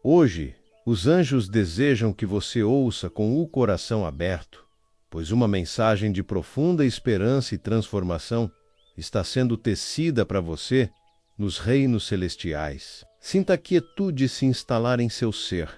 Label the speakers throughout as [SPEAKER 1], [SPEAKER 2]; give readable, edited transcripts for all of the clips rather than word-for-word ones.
[SPEAKER 1] Hoje, os anjos desejam que você ouça com o coração aberto, pois uma mensagem de profunda esperança e transformação está sendo tecida para você nos reinos celestiais. Sinta a quietude se instalar em seu ser,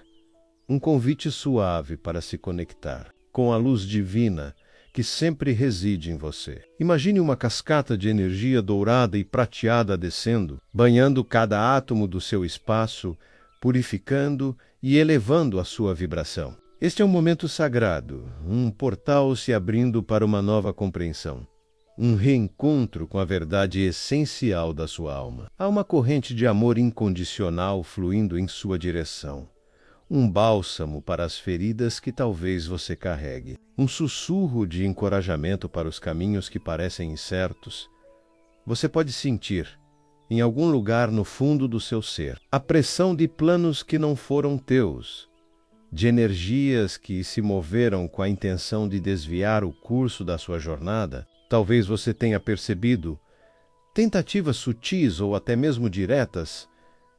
[SPEAKER 1] um convite suave para se conectar com a luz divina que sempre reside em você. Imagine uma cascata de energia dourada e prateada descendo, banhando cada átomo do seu espaço, purificando e elevando a sua vibração. Este é um momento sagrado, um portal se abrindo para uma nova compreensão, um reencontro com a verdade essencial da sua alma. Há uma corrente de amor incondicional fluindo em sua direção, um bálsamo para as feridas que talvez você carregue, um sussurro de encorajamento para os caminhos que parecem incertos. Você pode sentir, em algum lugar no fundo do seu ser, a pressão de planos que não foram teus, de energias que se moveram com a intenção de desviar o curso da sua jornada. Talvez você tenha percebido tentativas sutis ou até mesmo diretas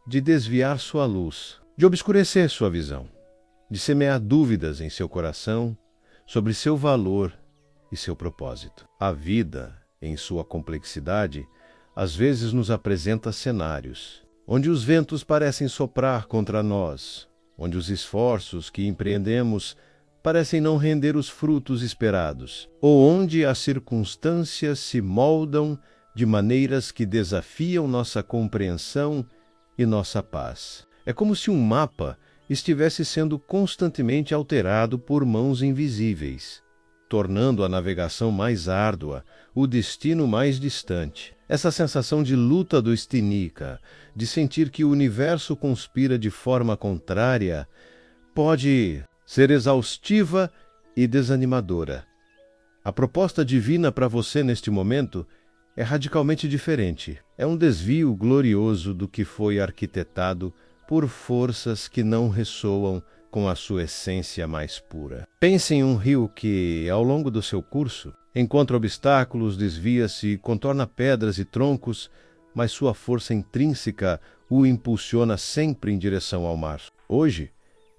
[SPEAKER 1] de desviar sua luz, de obscurecer sua visão, de semear dúvidas em seu coração sobre seu valor e seu propósito. A vida, em sua complexidade, às vezes nos apresenta cenários onde os ventos parecem soprar contra nós, onde os esforços que empreendemos parecem não render os frutos esperados, ou onde as circunstâncias se moldam de maneiras que desafiam nossa compreensão e nossa paz. É como se um mapa estivesse sendo constantemente alterado por mãos invisíveis, tornando a navegação mais árdua, o destino mais distante. Essa sensação de luta do Stinika, de sentir que o universo conspira de forma contrária, pode ser exaustiva e desanimadora. A proposta divina para você neste momento é radicalmente diferente. É um desvio glorioso do que foi arquitetado por forças que não ressoam com a sua essência mais pura. Pense em um rio que, ao longo do seu curso, encontra obstáculos, desvia-se e contorna pedras e troncos, mas sua força intrínseca o impulsiona sempre em direção ao mar. Hoje,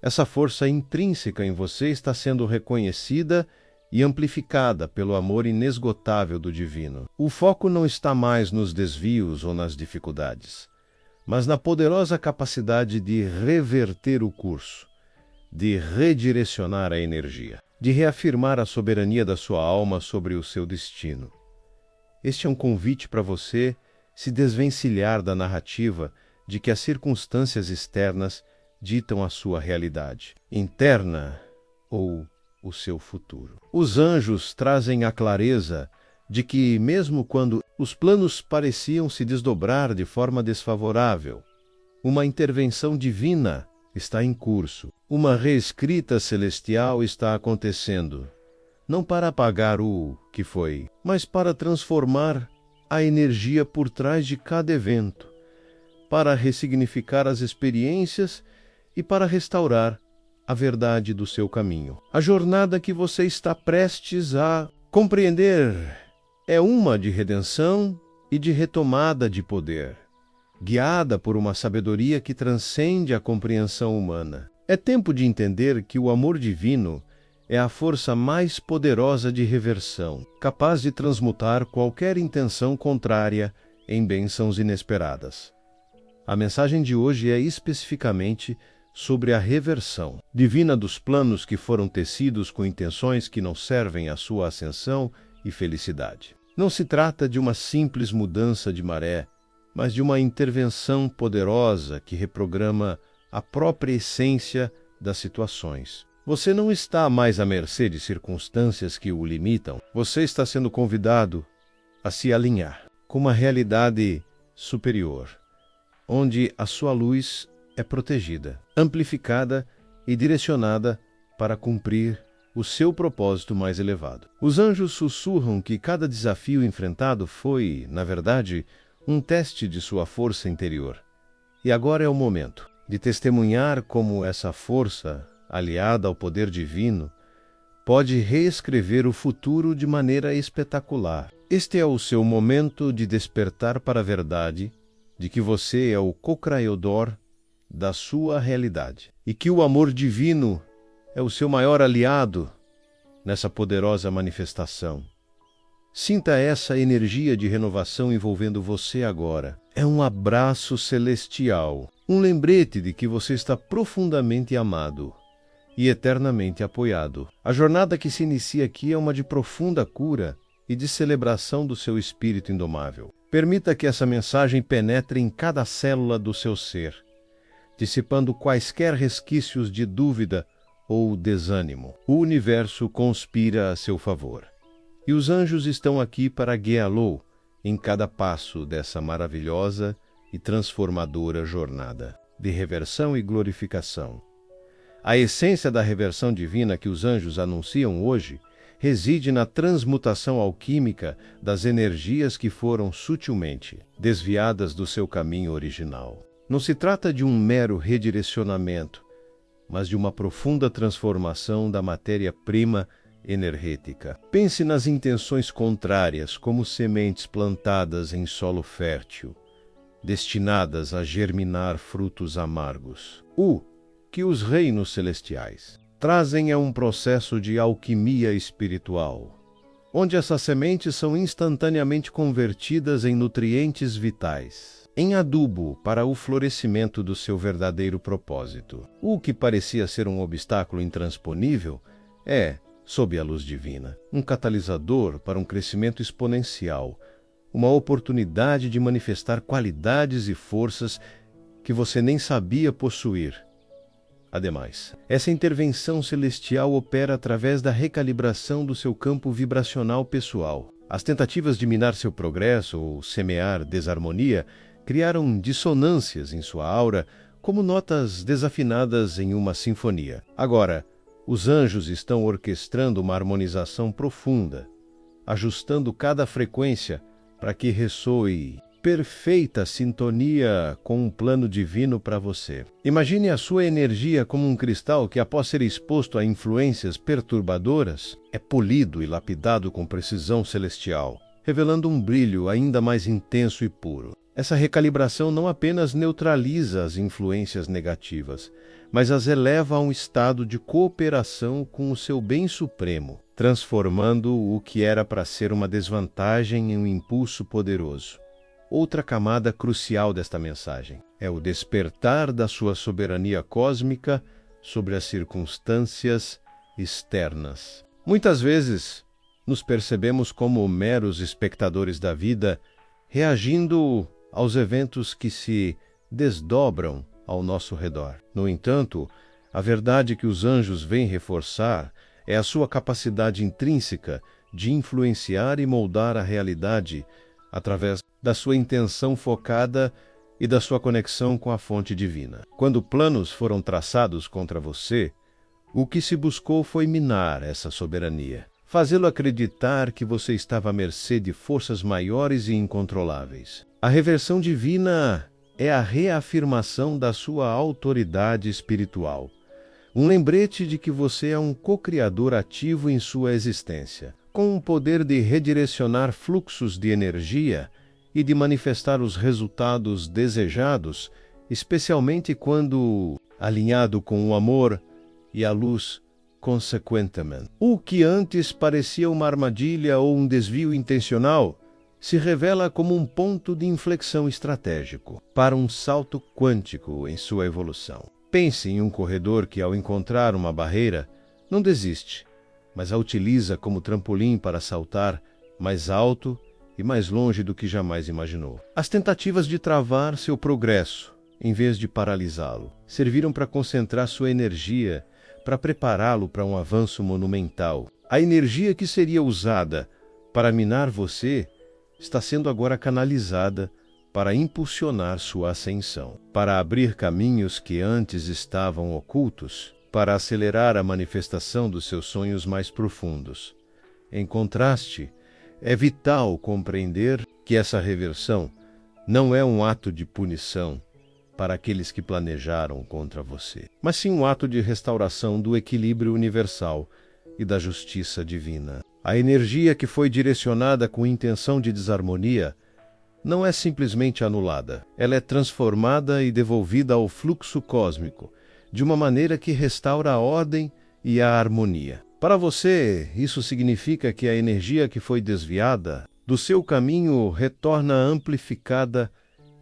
[SPEAKER 1] essa força intrínseca em você está sendo reconhecida e amplificada pelo amor inesgotável do divino. O foco não está mais nos desvios ou nas dificuldades, mas na poderosa capacidade de reverter o curso, de redirecionar a energia, de reafirmar a soberania da sua alma sobre o seu destino. Este é um convite para você se desvencilhar da narrativa de que as circunstâncias externas ditam a sua realidade interna ou o seu futuro. Os anjos trazem a clareza de que, mesmo quando os planos pareciam se desdobrar de forma desfavorável, uma intervenção divina está em curso. Uma reescrita celestial está acontecendo, não para apagar o que foi, mas para transformar a energia por trás de cada evento, para ressignificar as experiências e para restaurar a verdade do seu caminho. A jornada que você está prestes a compreender é uma de redenção e de retomada de poder, guiada por uma sabedoria que transcende a compreensão humana. É tempo de entender que o amor divino é a força mais poderosa de reversão, capaz de transmutar qualquer intenção contrária em bênçãos inesperadas. A mensagem de hoje é especificamente sobre a reversão divina dos planos que foram tecidos com intenções que não servem à sua ascensão e felicidade. Não se trata de uma simples mudança de maré, mas de uma intervenção poderosa que reprograma a própria essência das situações. Você não está mais à mercê de circunstâncias que o limitam. Você está sendo convidado a se alinhar com uma realidade superior, onde a sua luz é protegida, amplificada e direcionada para cumprir o seu propósito mais elevado. Os anjos sussurram que cada desafio enfrentado foi, na verdade, um teste de sua força interior. E agora é o momento de testemunhar como essa força, aliada ao poder divino, pode reescrever o futuro de maneira espetacular. Este é o seu momento de despertar para a verdade de que você é o co-criador da sua realidade e que o amor divino é o seu maior aliado nessa poderosa manifestação. Sinta essa energia de renovação envolvendo você agora. É um abraço celestial, um lembrete de que você está profundamente amado e eternamente apoiado. A jornada que se inicia aqui é uma de profunda cura e de celebração do seu espírito indomável. Permita que essa mensagem penetre em cada célula do seu ser, dissipando quaisquer resquícios de dúvida ou desânimo. O universo conspira a seu favor. E os anjos estão aqui para guiá-lo em cada passo dessa maravilhosa e transformadora jornada de reversão e glorificação. A essência da reversão divina que os anjos anunciam hoje reside na transmutação alquímica das energias que foram sutilmente desviadas do seu caminho original. Não se trata de um mero redirecionamento, mas de uma profunda transformação da matéria-prima energética. Pense nas intenções contrárias como sementes plantadas em solo fértil, destinadas a germinar frutos amargos. O que os reinos celestiais trazem é um processo de alquimia espiritual, onde essas sementes são instantaneamente convertidas em nutrientes vitais, em adubo para o florescimento do seu verdadeiro propósito. O que parecia ser um obstáculo intransponível é, sob a luz divina, um catalisador para um crescimento exponencial, uma oportunidade de manifestar qualidades e forças que você nem sabia possuir. Ademais, essa intervenção celestial opera através da recalibração do seu campo vibracional pessoal. As tentativas de minar seu progresso ou semear desarmonia criaram dissonâncias em sua aura como notas desafinadas em uma sinfonia. Agora, os anjos estão orquestrando uma harmonização profunda, ajustando cada frequência para que ressoe perfeita sintonia com um plano divino para você. Imagine a sua energia como um cristal que, após ser exposto a influências perturbadoras, é polido e lapidado com precisão celestial, revelando um brilho ainda mais intenso e puro. Essa recalibração não apenas neutraliza as influências negativas, mas as eleva a um estado de cooperação com o seu bem supremo, transformando o que era para ser uma desvantagem em um impulso poderoso. Outra camada crucial desta mensagem é o despertar da sua soberania cósmica sobre as circunstâncias externas. Muitas vezes, nos percebemos como meros espectadores da vida, reagindo aos eventos que se desdobram ao nosso redor. No entanto, a verdade que os anjos vêm reforçar é a sua capacidade intrínseca de influenciar e moldar a realidade através da sua intenção focada e da sua conexão com a fonte divina. Quando planos foram traçados contra você, o que se buscou foi minar essa soberania, fazê-lo acreditar que você estava à mercê de forças maiores e incontroláveis. A reversão divina é a reafirmação da sua autoridade espiritual, um lembrete de que você é um co-criador ativo em sua existência, com o poder de redirecionar fluxos de energia e de manifestar os resultados desejados, especialmente quando alinhado com o amor e a luz consequentemente. O que antes parecia uma armadilha ou um desvio intencional se revela como um ponto de inflexão estratégico para um salto quântico em sua evolução. Pense em um corredor que, ao encontrar uma barreira, não desiste, mas a utiliza como trampolim para saltar mais alto e mais longe do que jamais imaginou. As tentativas de travar seu progresso, em vez de paralisá-lo, serviram para concentrar sua energia, para prepará-lo para um avanço monumental. A energia que seria usada para minar você está sendo agora canalizada para impulsionar sua ascensão, para abrir caminhos que antes estavam ocultos, para acelerar a manifestação dos seus sonhos mais profundos. Em contraste, é vital compreender que essa reversão não é um ato de punição para aqueles que planejaram contra você, mas sim um ato de restauração do equilíbrio universal e da justiça divina. A energia que foi direcionada com intenção de desarmonia não é simplesmente anulada. Ela é transformada e devolvida ao fluxo cósmico, de uma maneira que restaura a ordem e a harmonia. Para você, isso significa que a energia que foi desviada do seu caminho retorna amplificada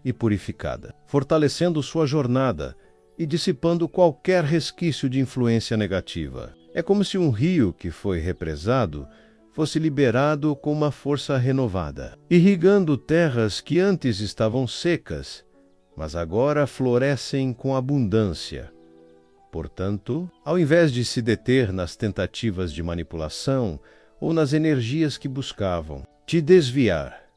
[SPEAKER 1] e purificada, fortalecendo sua jornada e dissipando qualquer resquício de influência negativa. É como se um rio que foi represado fosse liberado com uma força renovada, irrigando terras que antes estavam secas, mas agora florescem com abundância. Portanto, ao invés de se deter nas tentativas de manipulação ou nas energias que buscavam te desviar,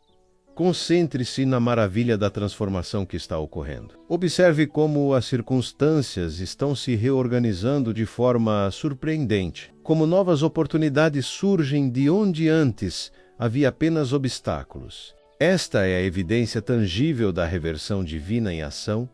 [SPEAKER 1] concentre-se na maravilha da transformação que está ocorrendo. Observe como as circunstâncias estão se reorganizando de forma surpreendente, como novas oportunidades surgem de onde antes havia apenas obstáculos. Esta é a evidência tangível da reversão divina em ação,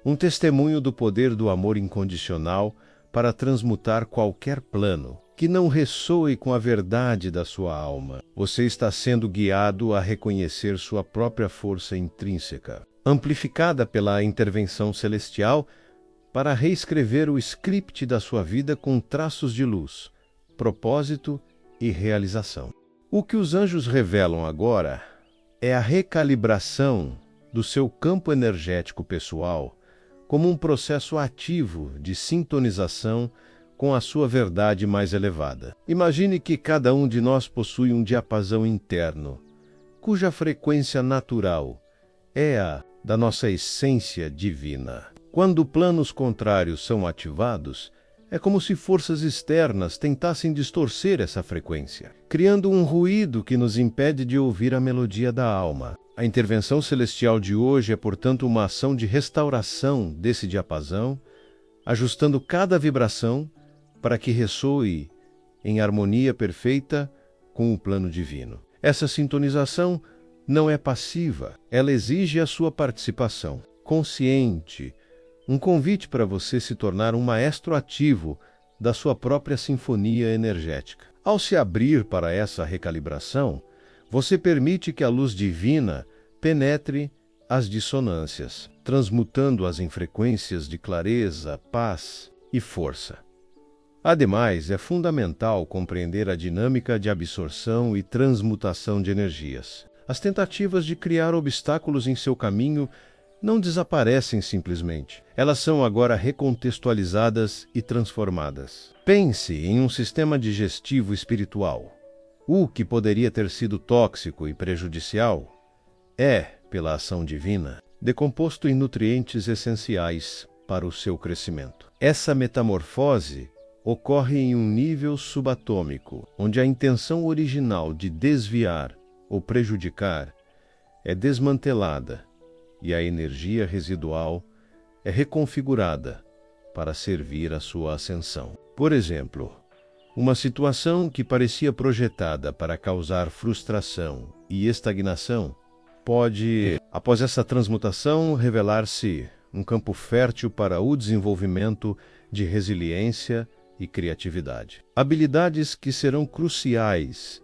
[SPEAKER 1] um testemunho do poder do amor incondicional para transmutar qualquer plano que não ressoe com a verdade da sua alma. Você está sendo guiado a reconhecer sua própria força intrínseca, amplificada pela intervenção celestial, para reescrever o script da sua vida com traços de luz, propósito e realização. O que os anjos revelam agora é a recalibração do seu campo energético pessoal como um processo ativo de sintonização com a sua verdade mais elevada. Imagine que cada um de nós possui um diapasão interno, cuja frequência natural é a da nossa essência divina. Quando planos contrários são ativados, é como se forças externas tentassem distorcer essa frequência, criando um ruído que nos impede de ouvir a melodia da alma. A intervenção celestial de hoje é, portanto, uma ação de restauração desse diapasão, ajustando cada vibração para que ressoe em harmonia perfeita com o plano divino. Essa sintonização não é passiva, ela exige a sua participação consciente, um convite para você se tornar um maestro ativo da sua própria sinfonia energética. Ao se abrir para essa recalibração, você permite que a luz divina penetre as dissonâncias, transmutando-as em frequências de clareza, paz e força. Ademais, é fundamental compreender a dinâmica de absorção e transmutação de energias. As tentativas de criar obstáculos em seu caminho não desaparecem simplesmente. Elas são agora recontextualizadas e transformadas. Pense em um sistema digestivo espiritual. O que poderia ter sido tóxico e prejudicial é, pela ação divina, decomposto em nutrientes essenciais para o seu crescimento. Essa metamorfose ocorre em um nível subatômico, onde a intenção original de desviar ou prejudicar é desmantelada e a energia residual é reconfigurada para servir à sua ascensão. Por exemplo, uma situação que parecia projetada para causar frustração e estagnação pode, após essa transmutação, revelar-se um campo fértil para o desenvolvimento de resiliência e criatividade. Habilidades que serão cruciais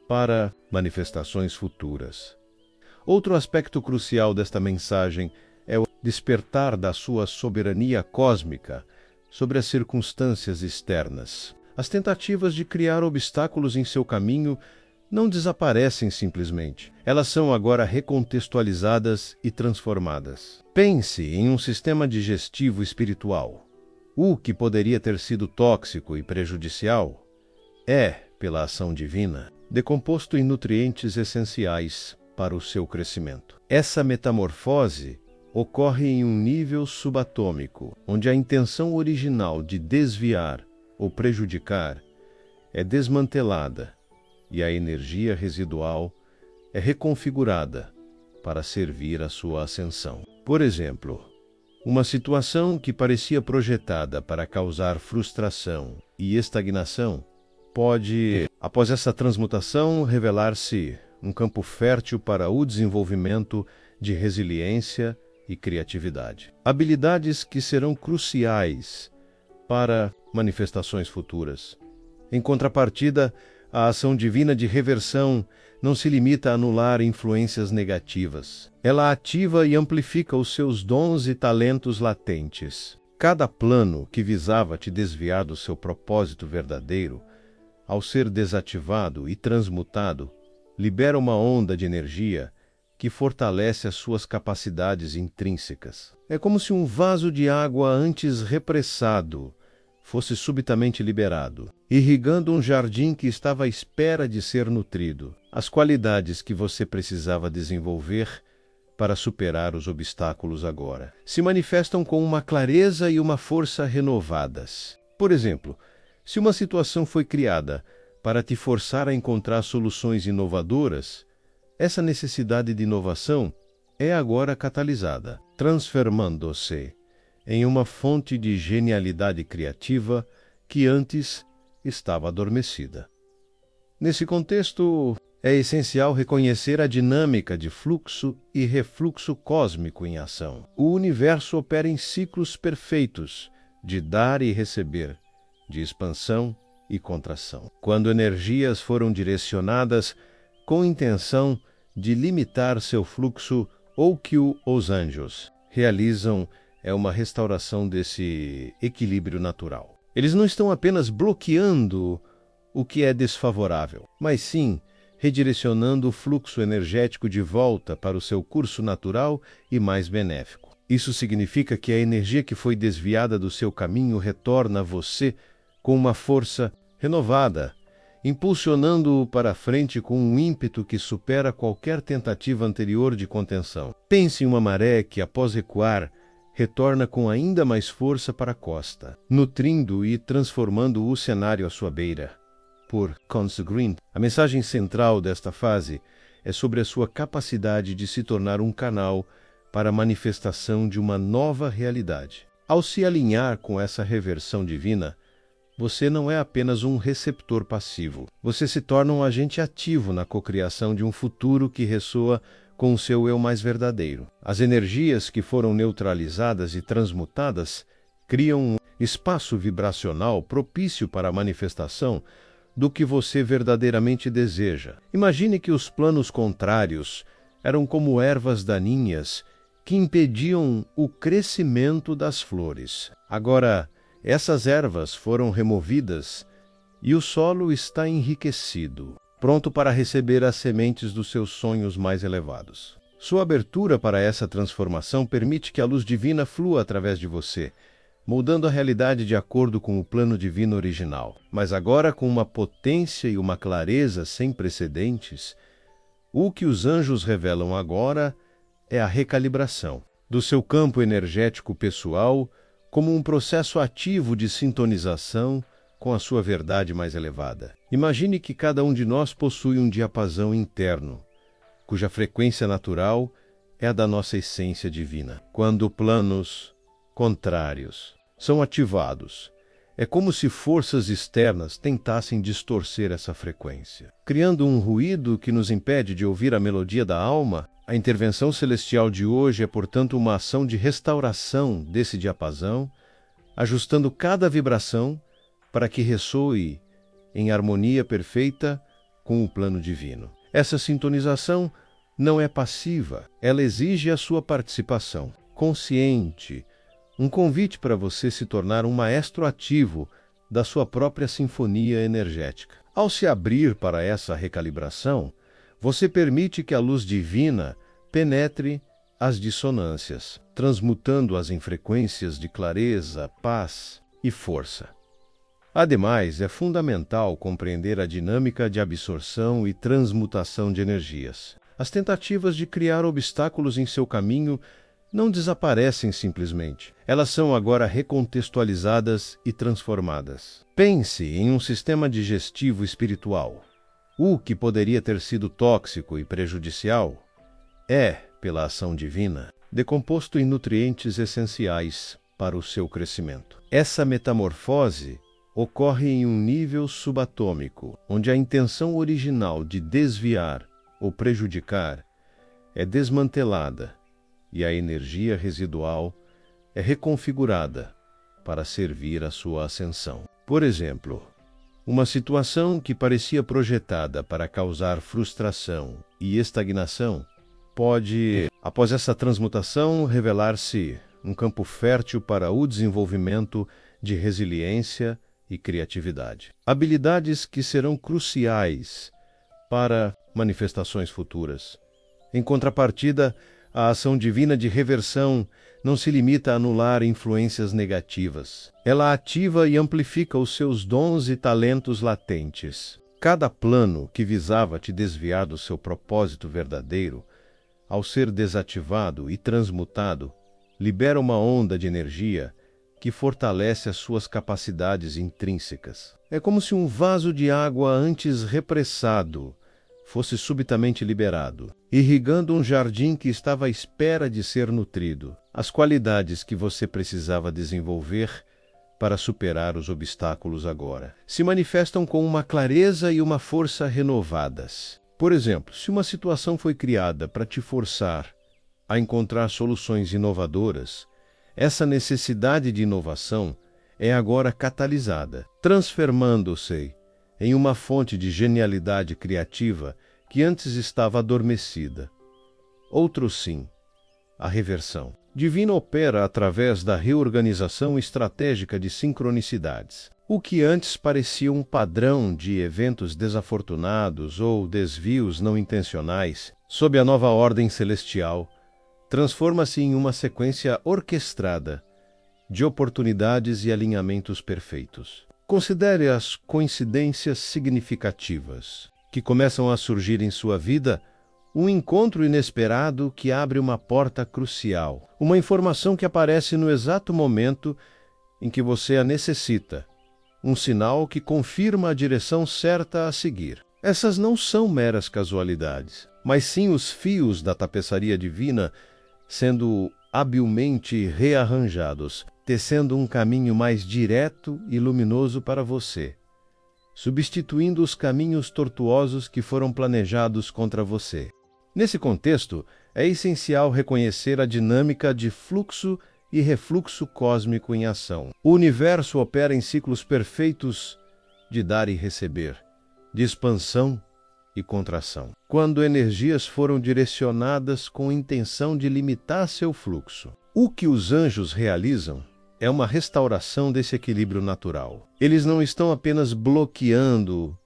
[SPEAKER 1] para manifestações futuras. Outro aspecto crucial desta mensagem é o despertar da sua soberania cósmica sobre as circunstâncias externas. As tentativas de criar obstáculos em seu caminho não desaparecem simplesmente. Elas são agora recontextualizadas e transformadas. Pense em um sistema digestivo espiritual. O que poderia ter sido tóxico e prejudicial é, pela ação divina, decomposto em nutrientes essenciais para o seu crescimento. Essa metamorfose ocorre em um nível subatômico, onde a intenção original de desviar ou prejudicar é desmantelada e a energia residual é reconfigurada para servir à sua ascensão. Por exemplo, uma situação que parecia projetada para causar frustração e estagnação pode, após essa transmutação, revelar-se um campo fértil para o desenvolvimento de resiliência e criatividade. Habilidades que serão cruciais para manifestações futuras. Em contrapartida, a ação divina de reversão não se limita a anular influências negativas. Ela ativa e amplifica os seus dons e talentos latentes. Cada plano que visava te desviar do seu propósito verdadeiro, ao ser desativado e transmutado, libera uma onda de energia que fortalece as suas capacidades intrínsecas. É como se um vaso de água antes repressado fosse subitamente liberado, irrigando um jardim que estava à espera de ser nutrido. As qualidades que você precisava desenvolver para superar os obstáculos agora se manifestam com uma clareza e uma força renovadas. Por exemplo, se uma situação foi criada para te forçar a encontrar soluções inovadoras, essa necessidade de inovação é agora catalisada, transformando-se em uma fonte de genialidade criativa que antes estava adormecida. Nesse contexto, é essencial reconhecer a dinâmica de fluxo e refluxo cósmico em ação. O universo opera em ciclos perfeitos de dar e receber, de expansão e contração. Quando energias foram direcionadas com intenção de limitar seu fluxo, ou que os anjos realizam é uma restauração desse equilíbrio natural. Eles não estão apenas bloqueando o que é desfavorável, mas sim redirecionando o fluxo energético de volta para o seu curso natural e mais benéfico. Isso significa que a energia que foi desviada do seu caminho retorna a você com uma força renovada, impulsionando-o para frente com um ímpeto que supera qualquer tentativa anterior de contenção. Pense em uma maré que, após recuar, retorna com ainda mais força para a costa, nutrindo e transformando o cenário à sua beira. Por Conscious Green, a mensagem central desta fase é sobre a sua capacidade de se tornar um canal para a manifestação de uma nova realidade. Ao se alinhar com essa reversão divina, você não é apenas um receptor passivo. Você se torna um agente ativo na cocriação de um futuro que ressoa com o seu eu mais verdadeiro. As energias que foram neutralizadas e transmutadas criam um espaço vibracional propício para a manifestação do que você verdadeiramente deseja. Imagine que os planos contrários eram como ervas daninhas que impediam o crescimento das flores. Agora, essas ervas foram removidas e o solo está enriquecido, pronto para receber as sementes dos seus sonhos mais elevados. Sua abertura para essa transformação permite que a luz divina flua através de você, moldando a realidade de acordo com o plano divino original. Mas agora, com uma potência e uma clareza sem precedentes, o que os anjos revelam agora é a recalibração do seu campo energético pessoal como um processo ativo de sintonização com a sua verdade mais elevada. Imagine que cada um de nós possui um diapasão interno, cuja frequência natural é a da nossa essência divina. Quando planos contrários são ativados, é como se forças externas tentassem distorcer essa frequência, criando um ruído que nos impede de ouvir a melodia da alma. A intervenção celestial de hoje é, portanto, uma ação de restauração desse diapasão, ajustando cada vibração para que ressoe em harmonia perfeita com o plano divino. Essa sintonização não é passiva, ela exige a sua participação consciente, um convite para você se tornar um maestro ativo da sua própria sinfonia energética. Ao se abrir para essa recalibração, você permite que a luz divina penetre as dissonâncias, transmutando-as em frequências de clareza, paz e força. Ademais, é fundamental compreender a dinâmica de absorção e transmutação de energias. As tentativas de criar obstáculos em seu caminho não desaparecem simplesmente. Elas são agora recontextualizadas e transformadas. Pense em um sistema digestivo espiritual. O que poderia ter sido tóxico e prejudicial é, pela ação divina, decomposto em nutrientes essenciais para o seu crescimento. Essa metamorfose ocorre em um nível subatômico, onde a intenção original de desviar ou prejudicar é desmantelada e a energia residual é reconfigurada para servir à sua ascensão. Por exemplo, Uma situação que parecia projetada para causar frustração e estagnação pode, após essa transmutação, revelar-se um campo fértil para o desenvolvimento de resiliência e criatividade. Habilidades que serão cruciais para manifestações futuras. Em contrapartida, a ação divina de reversão não se limita a anular influências negativas. Ela ativa e amplifica os seus dons e talentos latentes. Cada plano que visava te desviar do seu propósito verdadeiro, ao ser desativado e transmutado, libera uma onda de energia que fortalece as suas capacidades intrínsecas. É como se um vaso de água antes repressado fosse subitamente liberado, irrigando um jardim que estava à espera de ser nutrido. As qualidades que você precisava desenvolver para superar os obstáculos agora se manifestam com uma clareza e uma força renovadas. Por exemplo, se uma situação foi criada para te forçar a encontrar soluções inovadoras, essa necessidade de inovação é agora catalisada, transformando-se em uma fonte de genialidade criativa que antes estava adormecida. Outro sim, a reversão divina opera através da reorganização estratégica de sincronicidades. O que antes parecia um padrão de eventos desafortunados ou desvios não intencionais, sob a nova ordem celestial, transforma-se em uma sequência orquestrada de oportunidades e alinhamentos perfeitos. Considere as coincidências significativas que começam a surgir em sua vida, um encontro inesperado que abre uma porta crucial, uma informação que aparece no exato momento em que você a necessita, um sinal que confirma a direção certa a seguir. Essas não são meras casualidades, mas sim os fios da tapeçaria divina sendo habilmente rearranjados, tecendo um caminho mais direto e luminoso para você, substituindo os caminhos tortuosos que foram planejados contra você. Nesse contexto, é essencial reconhecer a dinâmica de fluxo e refluxo cósmico em ação. O universo opera em ciclos perfeitos de dar e receber, de expansão e contração, quando energias foram direcionadas com intenção de limitar seu fluxo. O que os anjos realizam é uma restauração desse equilíbrio natural. Eles não estão apenas bloqueando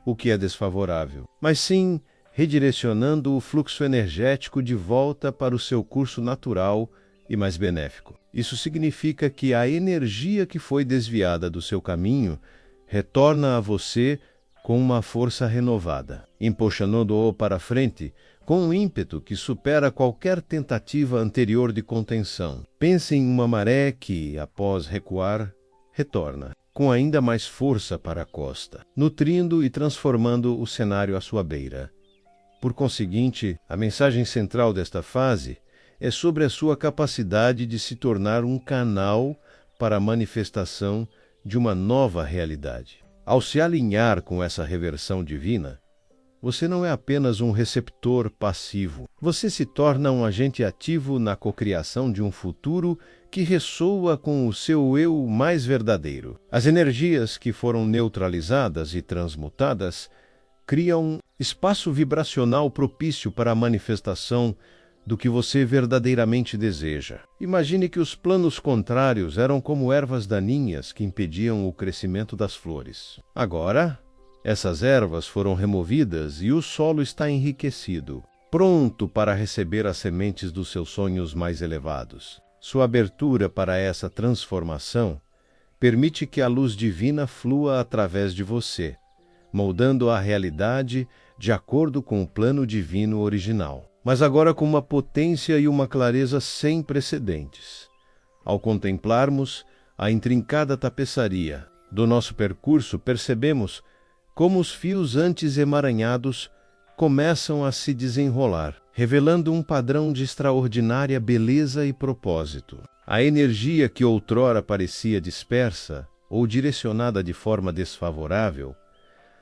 [SPEAKER 1] o que é desfavorável, mas sim redirecionando o fluxo energético de volta para o seu curso natural e mais benéfico. Isso significa que a energia que foi desviada do seu caminho retorna a você com uma força renovada, impulsionando-o para frente com um ímpeto que supera qualquer tentativa anterior de contenção. Pense em uma maré que, após recuar, retorna, com ainda mais força para a costa, nutrindo e transformando o cenário à sua beira. Por conseguinte, a mensagem central desta fase é sobre a sua capacidade de se tornar um canal para a manifestação de uma nova realidade. Ao se alinhar com essa reversão divina, você não é apenas um receptor passivo. Você se torna um agente ativo na cocriação de um futuro que ressoa com o seu eu mais verdadeiro. As energias que foram neutralizadas e transmutadas criam espaço vibracional propício para a manifestação do que você verdadeiramente deseja. Imagine que os planos contrários eram como ervas daninhas que impediam o crescimento das flores. Agora, essas ervas foram removidas e o solo está enriquecido, pronto para receber as sementes dos seus sonhos mais elevados. Sua abertura para essa transformação permite que a luz divina flua através de você, moldando a realidade de acordo com o plano divino original, mas agora com uma potência e uma clareza sem precedentes. Ao contemplarmos a intrincada tapeçaria do nosso percurso, percebemos como os fios antes emaranhados começam a se desenrolar, revelando um padrão de extraordinária beleza e propósito. A energia que outrora parecia dispersa ou direcionada de forma desfavorável,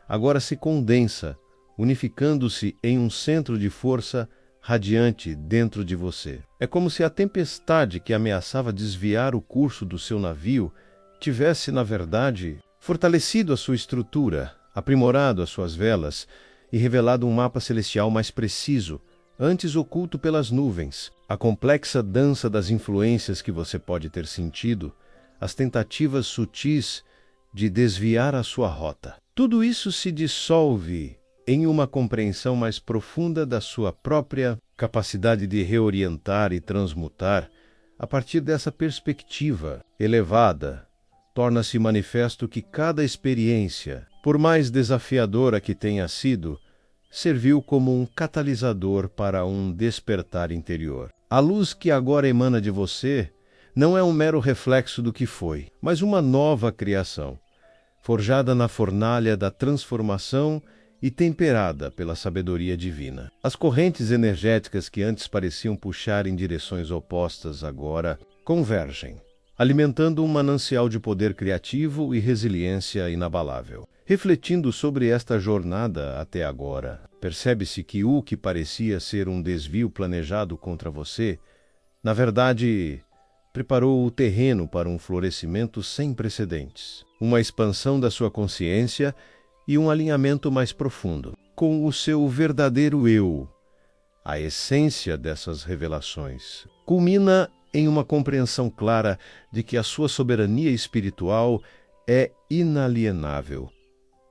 [SPEAKER 1] agora se condensa, unificando-se em um centro de força radiante dentro de você. É como se a tempestade que ameaçava desviar o curso do seu navio tivesse, na verdade, fortalecido a sua estrutura, aprimorado as suas velas e revelado um mapa celestial mais preciso, antes oculto pelas nuvens, a complexa dança das influências que você pode ter sentido, as tentativas sutis de desviar a sua rota. Tudo isso se dissolve em uma compreensão mais profunda da sua própria capacidade de reorientar e transmutar. A partir dessa perspectiva elevada, torna-se manifesto que cada experiência, por mais desafiadora que tenha sido, serviu como um catalisador para um despertar interior. A luz que agora emana de você não é um mero reflexo do que foi, mas uma nova criação, forjada na fornalha da transformação e temperada pela sabedoria divina. As correntes energéticas que antes pareciam puxar em direções opostas agora convergem, alimentando um manancial de poder criativo e resiliência inabalável. Refletindo sobre esta jornada até agora, percebe-se que o que parecia ser um desvio planejado contra você, na verdade, preparou o terreno para um florescimento sem precedentes, uma expansão da sua consciência e um alinhamento mais profundo com o seu verdadeiro eu. A essência dessas revelações culmina em uma compreensão clara de que a sua soberania espiritual é inalienável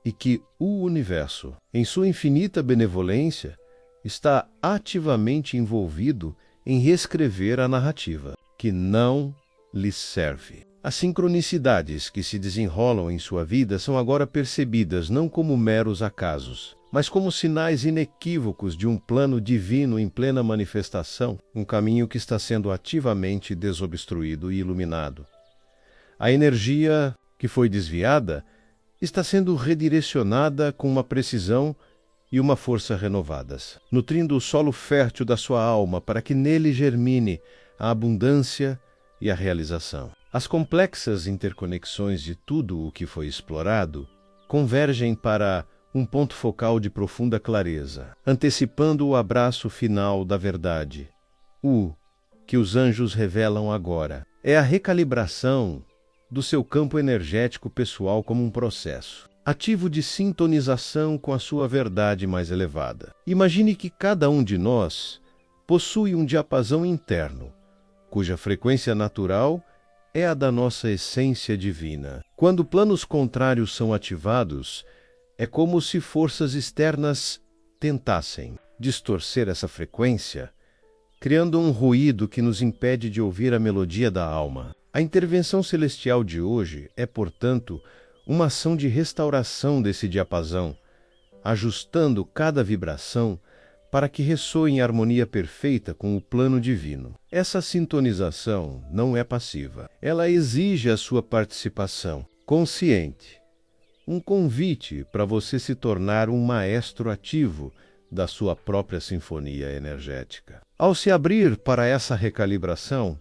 [SPEAKER 1] e que o universo, em sua infinita benevolência, está ativamente envolvido em reescrever a narrativa que não lhe serve. As sincronicidades que se desenrolam em sua vida são agora percebidas não como meros acasos, mas como sinais inequívocos de um plano divino em plena manifestação, um caminho que está sendo ativamente desobstruído e iluminado. A energia que foi desviada está sendo redirecionada com uma precisão e uma força renovadas, nutrindo o solo fértil da sua alma para que nele germine a abundância e a realização. As complexas interconexões de tudo o que foi explorado convergem para um ponto focal de profunda clareza, antecipando o abraço final da verdade. O que os anjos revelam agora é a recalibração do seu campo energético pessoal como um processo ativo de sintonização com a sua verdade mais elevada. Imagine que cada um de nós possui um diapasão interno, cuja frequência natural é a da nossa essência divina. Quando planos contrários são ativados, é como se forças externas tentassem distorcer essa frequência, criando um ruído que nos impede de ouvir a melodia da alma. A intervenção celestial de hoje é, portanto, uma ação de restauração desse diapasão, ajustando cada vibração para que ressoe em harmonia perfeita com o plano divino. Essa sintonização não é passiva. Ela exige a sua participação consciente, um convite para você se tornar um maestro ativo da sua própria sinfonia energética. Ao se abrir para essa recalibração,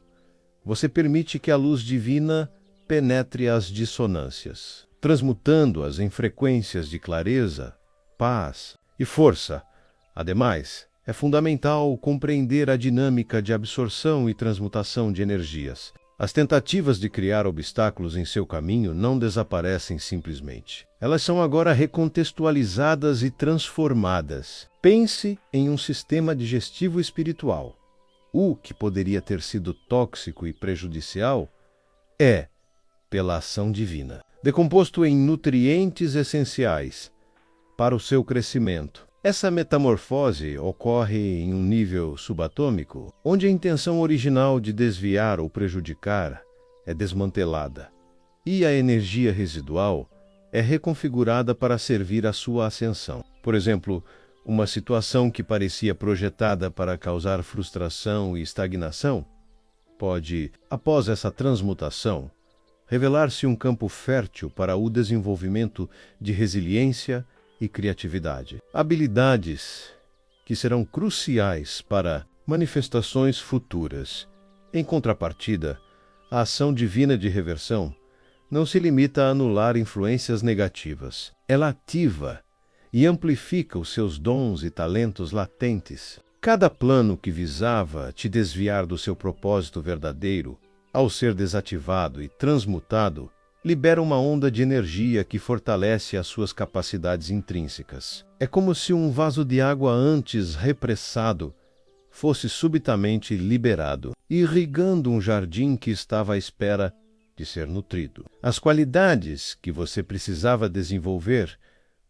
[SPEAKER 1] você permite que a luz divina penetre as dissonâncias, transmutando-as em frequências de clareza, paz e força. Ademais, é fundamental compreender a dinâmica de absorção e transmutação de energias. As tentativas de criar obstáculos em seu caminho não desaparecem simplesmente. Elas são agora recontextualizadas e transformadas. Pense em um sistema digestivo espiritual. O que poderia ter sido tóxico e prejudicial é, pela ação divina, decomposto em nutrientes essenciais para o seu crescimento. Essa metamorfose ocorre em um nível subatômico, onde a intenção original de desviar ou prejudicar é desmantelada, e a energia residual é reconfigurada para servir à sua ascensão. Por exemplo, uma situação que parecia projetada para causar frustração e estagnação pode, após essa transmutação, revelar-se um campo fértil para o desenvolvimento de resiliência e criatividade. Habilidades que serão cruciais para manifestações futuras. Em contrapartida, a ação divina de reversão não se limita a anular influências negativas. Ela ativa e amplifica os seus dons e talentos latentes. Cada plano que visava te desviar do seu propósito verdadeiro, ao ser desativado e transmutado, libera uma onda de energia que fortalece as suas capacidades intrínsecas. É como se um vaso de água antes repressado fosse subitamente liberado, irrigando um jardim que estava à espera de ser nutrido. As qualidades que você precisava desenvolver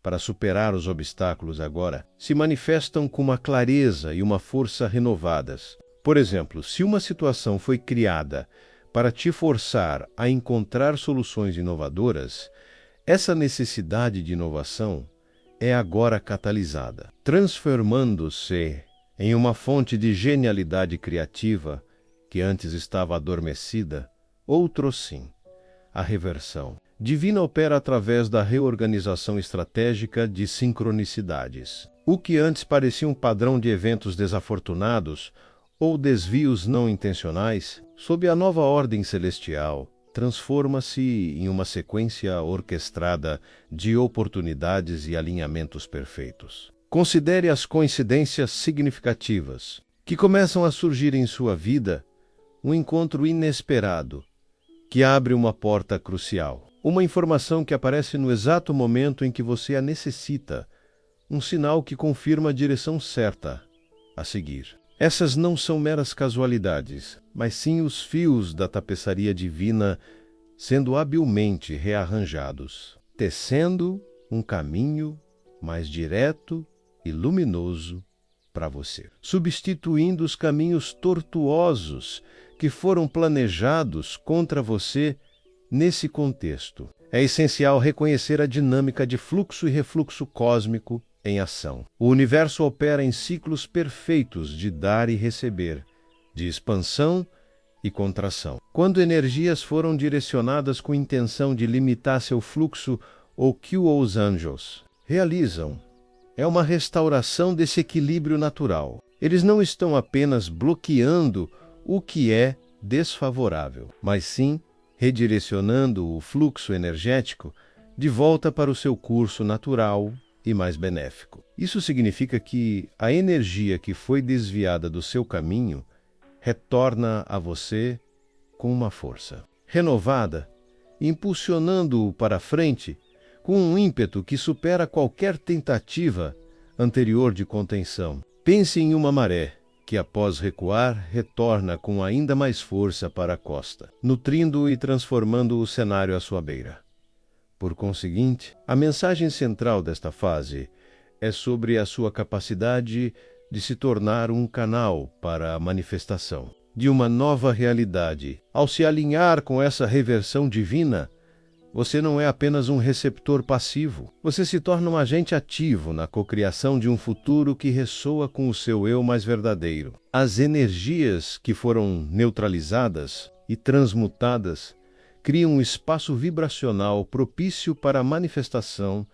[SPEAKER 1] para superar os obstáculos agora se manifestam com uma clareza e uma força renovadas. Por exemplo, se uma situação foi criada para te forçar a encontrar soluções inovadoras, essa necessidade de inovação é agora catalisada, transformando-se em uma fonte de genialidade criativa que antes estava adormecida. Outro sim, a reversão divina opera através da reorganização estratégica de sincronicidades. O que antes parecia um padrão de eventos desafortunados ou desvios não intencionais, sob a nova ordem celestial, transforma-se em uma sequência orquestrada de oportunidades e alinhamentos perfeitos. Considere as coincidências significativas que começam a surgir em sua vida, um encontro inesperado que abre uma porta crucial, uma informação que aparece no exato momento em que você a necessita, um sinal que confirma a direção certa a seguir. Essas não são meras casualidades, mas sim os fios da tapeçaria divina sendo habilmente rearranjados, tecendo um caminho mais direto e luminoso para você, substituindo os caminhos tortuosos que foram planejados contra você nesse contexto. É essencial reconhecer a dinâmica de fluxo e refluxo cósmico em ação. O universo opera em ciclos perfeitos de dar e receber, de expansão e contração. Quando energias foram direcionadas com intenção de limitar seu fluxo, o que os anjos realizam é uma restauração desse equilíbrio natural. Eles não estão apenas bloqueando o que é desfavorável, mas sim redirecionando o fluxo energético de volta para o seu curso natural e mais benéfico. Isso significa que a energia que foi desviada do seu caminho retorna a você com uma força renovada, impulsionando-o para frente com um ímpeto que supera qualquer tentativa anterior de contenção. Pense em uma maré que, após recuar, retorna com ainda mais força para a costa, nutrindo e transformando o cenário à sua beira. Por conseguinte, a mensagem central desta fase é sobre a sua capacidade de se tornar um canal para a manifestação de uma nova realidade. Ao se alinhar com essa reversão divina, você não é apenas um receptor passivo. Você se torna um agente ativo na cocriação de um futuro que ressoa com o seu eu mais verdadeiro. As energias que foram neutralizadas e transmutadas criam um espaço vibracional propício para a manifestação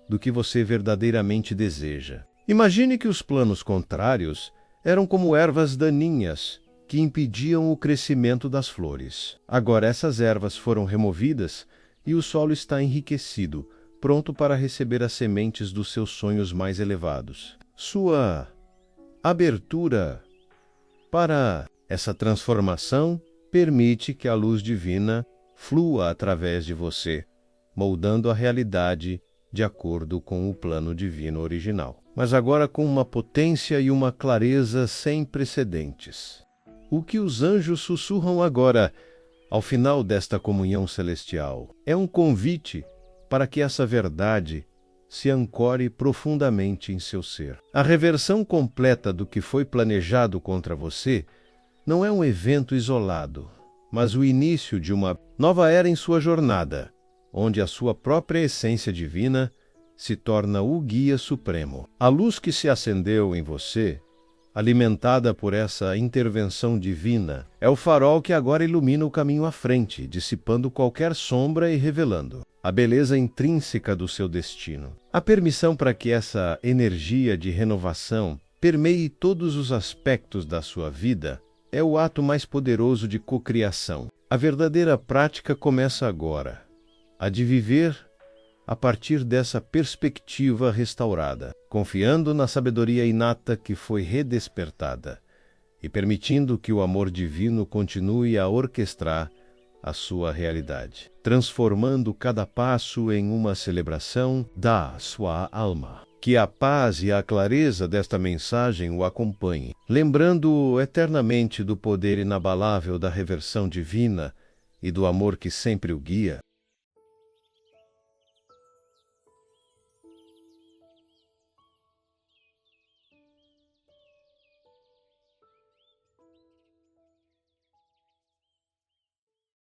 [SPEAKER 1] do que você verdadeiramente deseja. Imagine que os planos contrários eram como ervas daninhas que impediam o crescimento das flores. Agora essas ervas foram removidas e o solo está enriquecido, pronto para receber as sementes dos seus sonhos mais elevados. Sua abertura para essa transformação permite que a luz divina flua através de você, moldando a realidade de acordo com o plano divino original, mas agora com uma potência e uma clareza sem precedentes. O que os anjos sussurram agora, ao final desta comunhão celestial, é um convite para que essa verdade se ancore profundamente em seu ser. A reversão completa do que foi planejado contra você não é um evento isolado, mas o início de uma nova era em sua jornada, onde a sua própria essência divina se torna o guia supremo. A luz que se acendeu em você, alimentada por essa intervenção divina, é o farol que agora ilumina o caminho à frente, dissipando qualquer sombra e revelando a beleza intrínseca do seu destino. A permissão para que essa energia de renovação permeie todos os aspectos da sua vida é o ato mais poderoso de cocriação. A verdadeira prática começa agora, a de viver a partir dessa perspectiva restaurada, confiando na sabedoria inata que foi redespertada e permitindo que o amor divino continue a orquestrar a sua realidade, transformando cada passo em uma celebração da sua alma. Que a paz e a clareza desta mensagem o acompanhem, lembrando-o eternamente do poder inabalável da reversão divina e do amor que sempre o guia.